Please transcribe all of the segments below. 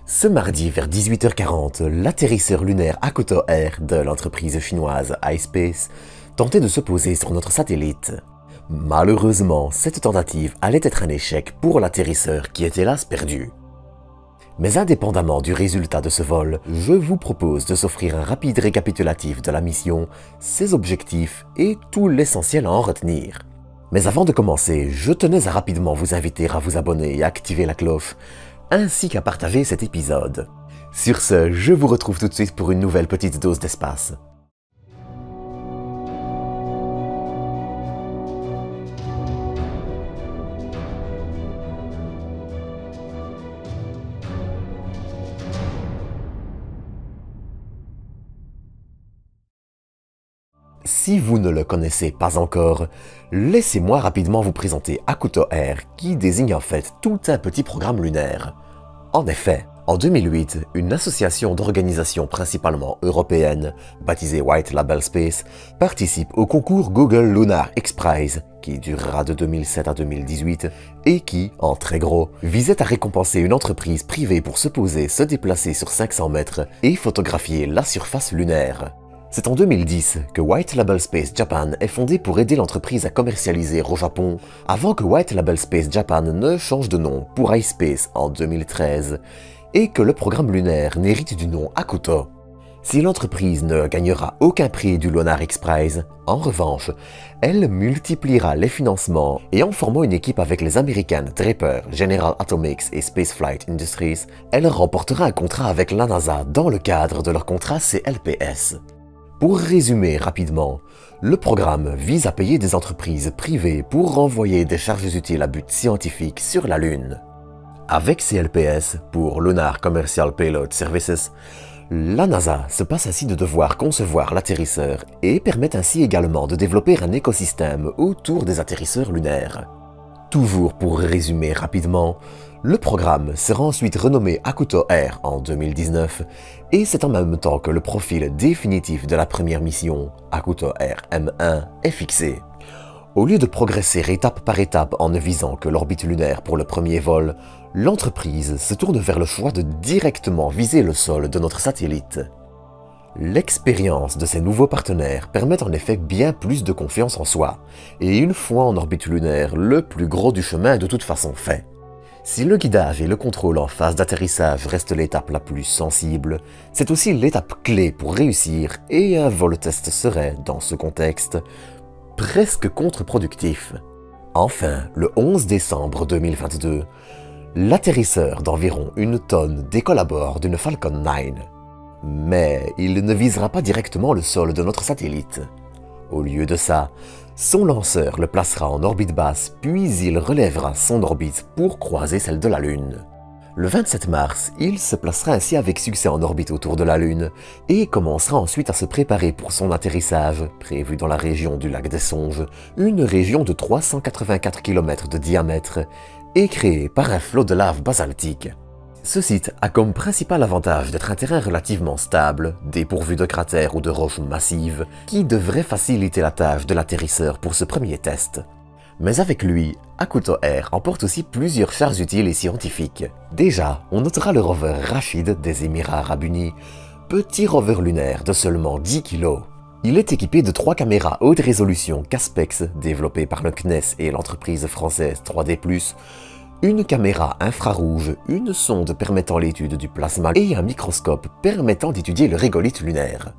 Ce mardi vers 18h40, l'atterrisseur lunaire Hakuto Air de l'entreprise chinoise iSpace tentait de se poser sur notre satellite. Malheureusement, cette tentative allait être un échec pour l'atterrisseur qui est hélas perdu. Mais indépendamment du résultat de ce vol, je vous propose de s'offrir un rapide récapitulatif de la mission, ses objectifs et tout l'essentiel à en retenir. Mais avant de commencer, je tenais à rapidement vous inviter à vous abonner et à activer la cloche, ainsi qu'à partager cet épisode. Sur ce, je vous retrouve tout de suite pour une nouvelle petite dose d'espace. Si vous ne le connaissez pas encore, laissez-moi rapidement vous présenter Hakuto Air, qui désigne en fait tout un petit programme lunaire. En effet, en 2008, une association d'organisations principalement européennes, baptisée White Label Space, participe au concours Google Lunar X Prize, qui durera de 2007 à 2018, et qui, en très gros, visait à récompenser une entreprise privée pour se poser, se déplacer sur 500 mètres et photographier la surface lunaire. C'est en 2010 que White Label Space Japan est fondé pour aider l'entreprise à commercialiser au Japon, avant que White Label Space Japan ne change de nom pour iSpace en 2013, et que le programme lunaire n'hérite du nom Hakuto. Si l'entreprise ne gagnera aucun prix du Lunar X Prize, en revanche, elle multipliera les financements et en formant une équipe avec les Américaines Draper, General Atomics et Spaceflight Industries, elle remportera un contrat avec la NASA dans le cadre de leur contrat CLPS. Pour résumer rapidement, le programme vise à payer des entreprises privées pour renvoyer des charges utiles à but scientifique sur la Lune. Avec CLPS, pour Lunar Commercial Payload Services, la NASA se passe ainsi de devoir concevoir l'atterrisseur et permet ainsi également de développer un écosystème autour des atterrisseurs lunaires. Toujours pour résumer rapidement, le programme sera ensuite renommé Hakuto Air en 2019 et c'est en même temps que le profil définitif de la première mission, Hakuto Air M1, est fixé. Au lieu de progresser étape par étape en ne visant que l'orbite lunaire pour le premier vol, l'entreprise se tourne vers le choix de directement viser le sol de notre satellite. L'expérience de ces nouveaux partenaires permet en effet bien plus de confiance en soi, et une fois en orbite lunaire, le plus gros du chemin est de toute façon fait. Si le guidage et le contrôle en phase d'atterrissage restent l'étape la plus sensible, c'est aussi l'étape clé pour réussir et un vol test serait, dans ce contexte, presque contre-productif. Enfin, le 11 décembre 2022, l'atterrisseur d'environ 1 tonne décolle à bord d'une Falcon 9. Mais il ne visera pas directement le sol de notre satellite. Au lieu de ça, son lanceur le placera en orbite basse, puis il relèvera son orbite pour croiser celle de la Lune. Le 27 mars, il se placera ainsi avec succès en orbite autour de la Lune et commencera ensuite à se préparer pour son atterrissage, prévu dans la région du lac des Songes, une région de 384 km de diamètre et créée par un flot de lave basaltique. Ce site a comme principal avantage d'être un terrain relativement stable, dépourvu de cratères ou de roches massives, qui devrait faciliter la tâche de l'atterrisseur pour ce premier test. Mais avec lui, Hakuto Air emporte aussi plusieurs charges utiles et scientifiques. Déjà, on notera le rover Rashid des Émirats Arabes Unis, petit rover lunaire de seulement 10 kg. Il est équipé de 3 caméras haute résolution Caspex, développées par le CNES et l'entreprise française 3D+, une caméra infrarouge, une sonde permettant l'étude du plasma et un microscope permettant d'étudier le régolithe lunaire.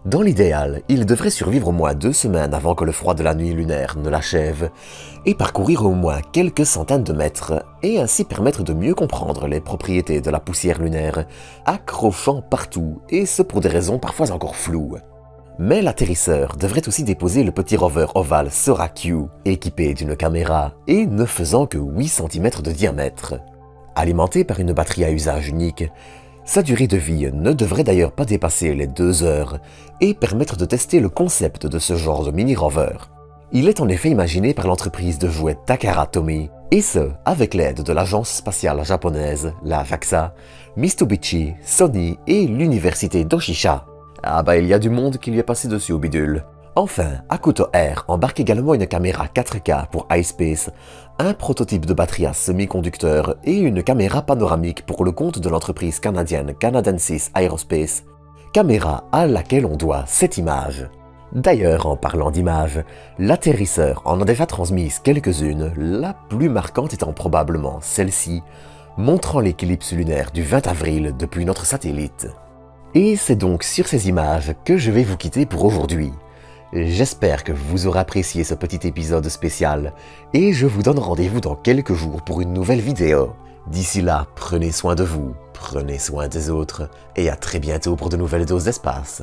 Dans l'idéal, il devrait survivre au moins 2 semaines avant que le froid de la nuit lunaire ne l'achève et parcourir au moins quelques centaines de mètres et ainsi permettre de mieux comprendre les propriétés de la poussière lunaire, accrochant partout et ce pour des raisons parfois encore floues. Mais l'atterrisseur devrait aussi déposer le petit rover ovale Sora Q, équipé d'une caméra et ne faisant que 8 cm de diamètre. Alimenté par une batterie à usage unique, sa durée de vie ne devrait d'ailleurs pas dépasser les 2 heures et permettre de tester le concept de ce genre de mini-rover. Il est en effet imaginé par l'entreprise de jouets Takara Tomy, et ce, avec l'aide de l'agence spatiale japonaise, la JAXA, Mitsubishi, Sony et l'université d'Oshisha. Ah bah il y a du monde qui lui est passé dessus au bidule. Enfin, Hakuto Air embarque également une caméra 4K pour iSpace, un prototype de batterie à semi-conducteur et une caméra panoramique pour le compte de l'entreprise canadienne Canadensis Aerospace, caméra à laquelle on doit cette image. D'ailleurs, en parlant d'images, l'atterrisseur en a déjà transmise quelques-unes, la plus marquante étant probablement celle-ci, montrant l'éclipse lunaire du 20 avril depuis notre satellite. Et c'est donc sur ces images que je vais vous quitter pour aujourd'hui. J'espère que vous aurez apprécié ce petit épisode spécial et je vous donne rendez-vous dans quelques jours pour une nouvelle vidéo. D'ici là, prenez soin de vous, prenez soin des autres et à très bientôt pour de nouvelles doses d'espace.